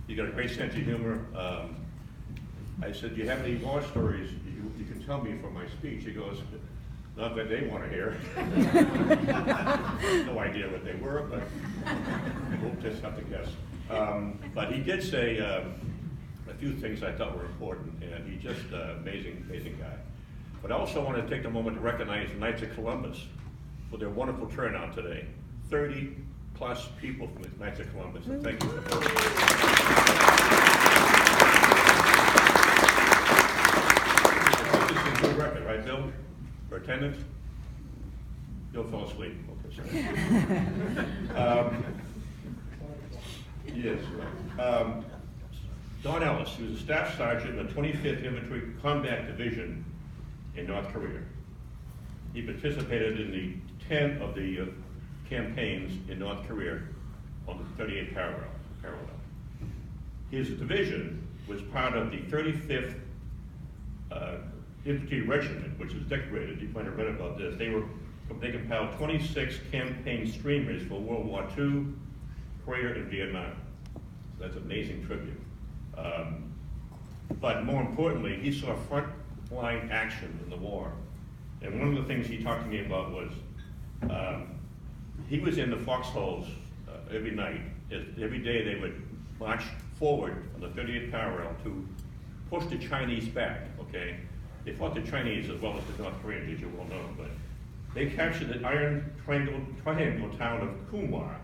He's got a great sense of humor. I said, do you have any war stories you can tell me from my speech? He goes, not that they want to hear. No idea what they were, but we'll just have to guess. But he did say a few things I thought were important, and he's just an amazing, amazing guy. But I also want to take a moment to recognize the Knights of Columbus for their wonderful turnout today. 30+ people from the Knights of Columbus, and thank you for that. This is a good record, right, Bill? For attendance? Bill fell asleep. Okay, sorry. Yes, right. Don Ellis, he was a staff sergeant in the 25th Infantry Combat Division in North Korea. He participated in the 10 of the campaigns in North Korea on the 38th parallel. His division was part of the 35th Infantry Regiment, which was decorated. You might have read about this. They compiled 26 campaign streamers for World War II, Korea, and Vietnam. So that's amazing tribute. But more importantly, he saw front-line action in the war. And one of the things he talked to me about was he was in the foxholes every night. Every day they would march forward on the 38th parallel to push the Chinese back, okay? They fought the Chinese as well as the North Koreans, as you well know, but they captured the iron triangle town of Kumwa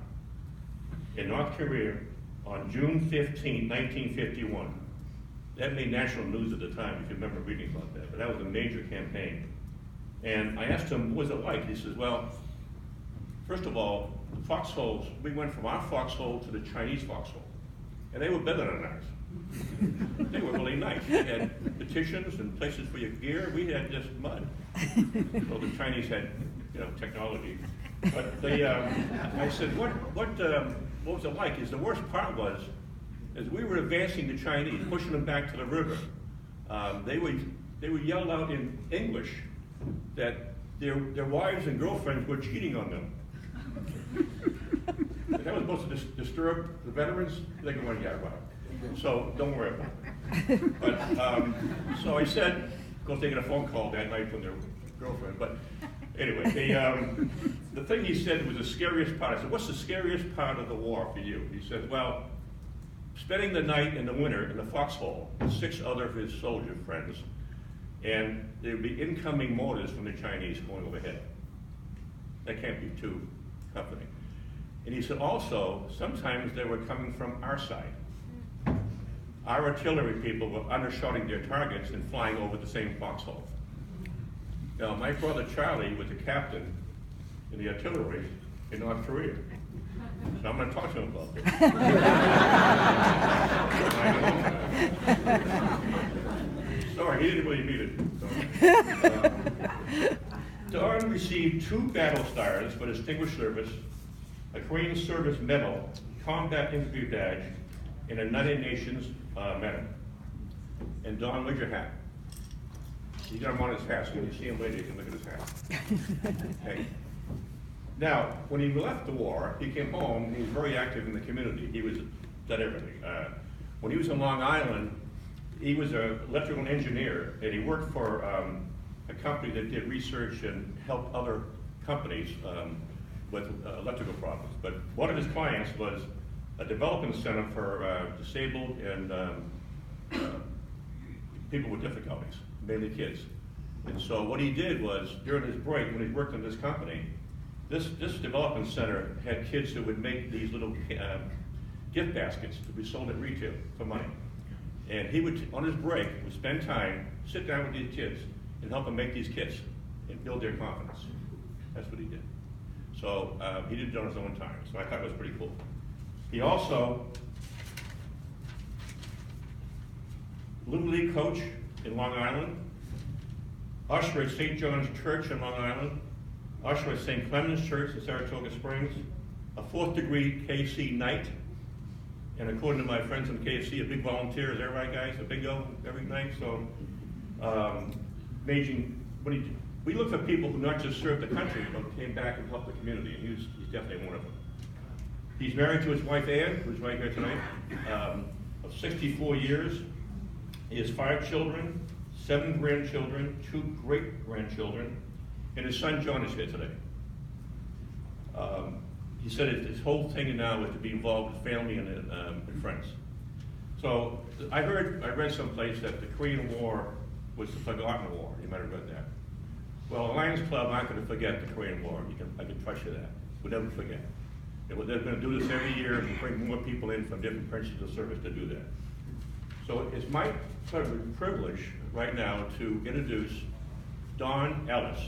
in North Korea on June 15, 1951. That made national news at the time, if you remember reading about that, but that was a major campaign. And I asked him, what was it like? He says, well, first of all, the foxholes, we went from our foxhole to the Chinese foxhole, and they were better than ours. They were really nice. They had petitions and places for your gear. We had just mud. So the Chinese had, technology. But they, I said, what was it like? The worst part was, as we were advancing the Chinese, pushing them back to the river, they would yell out in English that their wives and girlfriends were cheating on them. And that was supposed to disturb the veterans. They go, yeah, wow. So don't worry about it. But, so I said, of course they got a phone call that night from their girlfriend, but anyway, the thing he said was the scariest part. I said, what's the scariest part of the war for you? He said, well, spending the night in the winter in the foxhole with 6 other of his soldier friends, and there would be incoming mortars from the Chinese going overhead. That can't be too comforting. And he said also, sometimes they were coming from our side. Our artillery people were undershooting their targets and flying over the same foxhole. Now, my brother Charlie was a captain in the artillery in North Korea. So I'm going to talk to him about this. Sorry, he didn't really mean it. Don received 2 battle stars for distinguished service, a Korean Service Medal, Combat Infantry Badge, and a United Nations Medal. And Don, where's your hat? He's got him on his hat, so when you see him later, you can look at his hat. Okay. Now, when he left the war, he came home, he was very active in the community. He was done everything. When he was in Long Island, he was an electrical engineer, and he worked for a company that did research and helped other companies with electrical problems. But one of his clients was a development center for disabled and people with difficulties, mainly kids. And so what he did was, during his break, when he worked in this company, this development center had kids who would make these little gift baskets to be sold at retail for money. And he would, on his break, would spend time, sit down with these kids, and help them make these kits and build their confidence. That's what he did. So he did it on his own time, so I thought it was pretty cool. He also, Little League coach in Long Island, usher at St. John's Church in Long Island, usher at St. Clement's Church in Saratoga Springs, a 4th degree KC Knight, and according to my friends in KFC, a big volunteer. Is that right, guys? A bingo every night. So, we look for people who not just served the country, but came back and helped the community, and he's definitely one of them. He's married to his wife Ann, who's right here tonight. of 64 years. He has 5 children, 7 grandchildren, 2 great-grandchildren, and his son John is here today. He said his whole thing now is to be involved with family and friends. So I read someplace that the Korean War was the forgotten war. You might have read that. Well, Lions Club aren't going to forget the Korean War. I can trust you that. We'll never forget. They're going to do this every year and bring more people in from different branches of service to do that. So it's my privilege right now to introduce Don Ellis.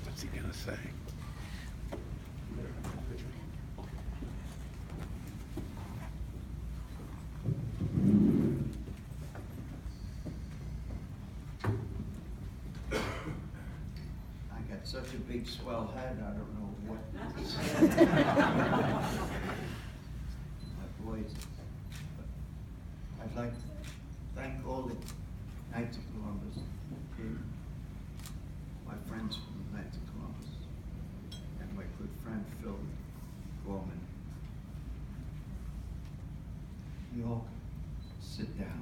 What's he gonna say? I got such a big swell head, I don't know what to say. My voice. I'd like to thank all the Knights of Columbus, my friends from the Knights of Columbus, and my good friend Phil Gorman. You all sit down.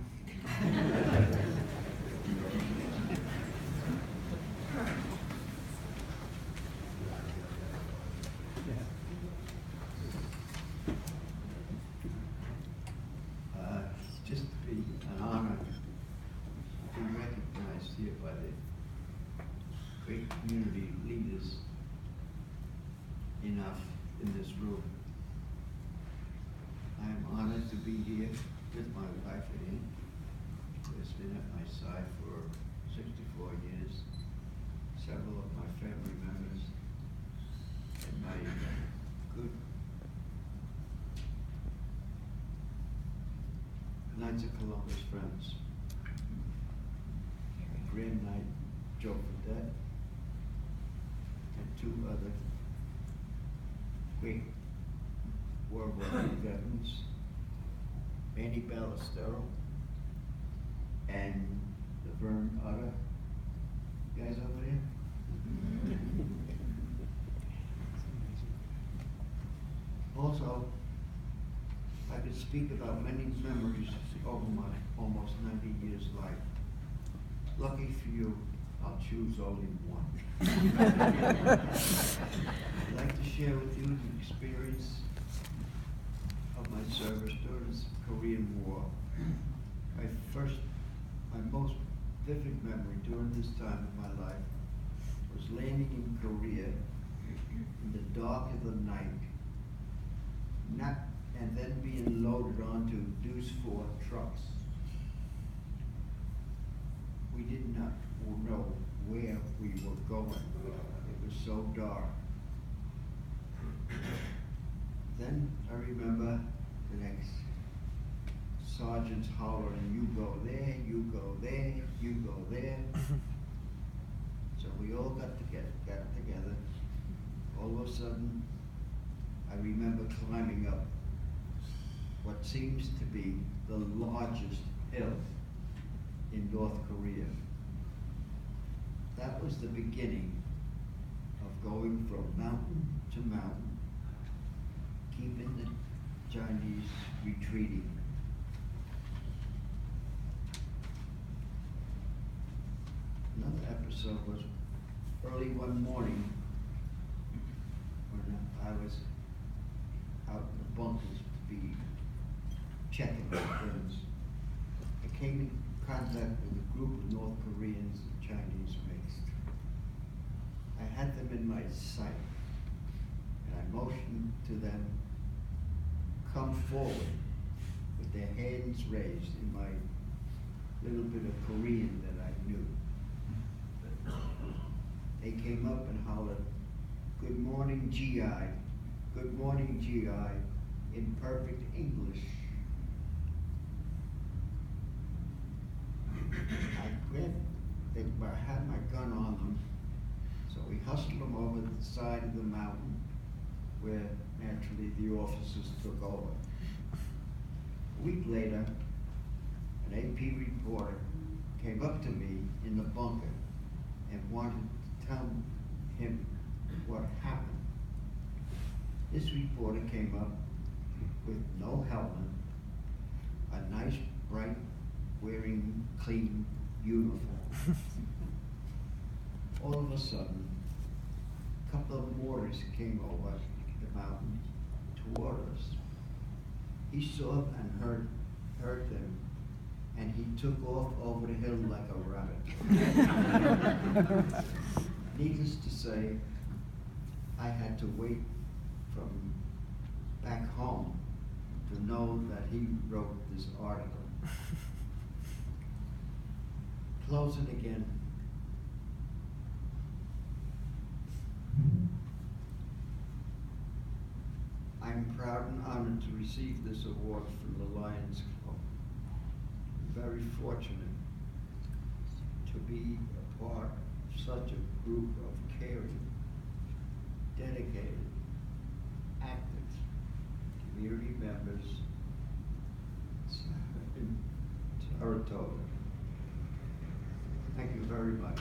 It's just to be an honor to be recognized here by the great community leaders enough in this room. I am honored to be here with my wife Anne, who has been at my side for 64 years, several of my family members, and my good Knights of Columbus friends. Grand Knight Joe Fredette and 2 other great World War II veterans, Manny Ballestero and the Vern Utter. You guys over there? Also, I could speak about many memories over my almost 90 years life. Lucky for you, I'll choose only one. I'd like to share with you the experience of my service during the Korean War. My most vivid memory during this time of my life was landing in Korea in the dark of the night, and then being loaded onto Deuce 4 trucks. We did not know where we were going. It was so dark. Then I remember the next sergeant's hollering, "You go there, you go there, you go there." So we all got together. All of a sudden, I remember climbing up what seems to be the largest hill in North Korea. That was the beginning of going from mountain to mountain, keeping the Chinese retreating. Another episode was early one morning when I was out in the bunkers to be checking my friends. I came in contact with a group of North Koreans and Chinese mixed. I had them in my sight, and I motioned to them come forward with their hands raised in my little bit of Korean that I knew. They came up and hollered, "Good morning, GI. Good morning, GI," in perfect English. I had my gun on them, so we hustled them over the side of the mountain where naturally the officers took over. A week later, an AP reporter came up to me in the bunker and wanted to tell him what happened. This reporter came up with no helmet, a nice, bright, wearing, clean uniform. All of a sudden, a couple of mortars came over the mountain toward us. He saw and heard them, and he took off over the hill like a rabbit. Needless to say, I had to wait from back home to know that he wrote this article. Closing again. I'm proud and honored to receive this award from the Lions Club. I'm very fortunate to be a part of such a group of caring, dedicated, active community members in Saratoga. Thank you very much.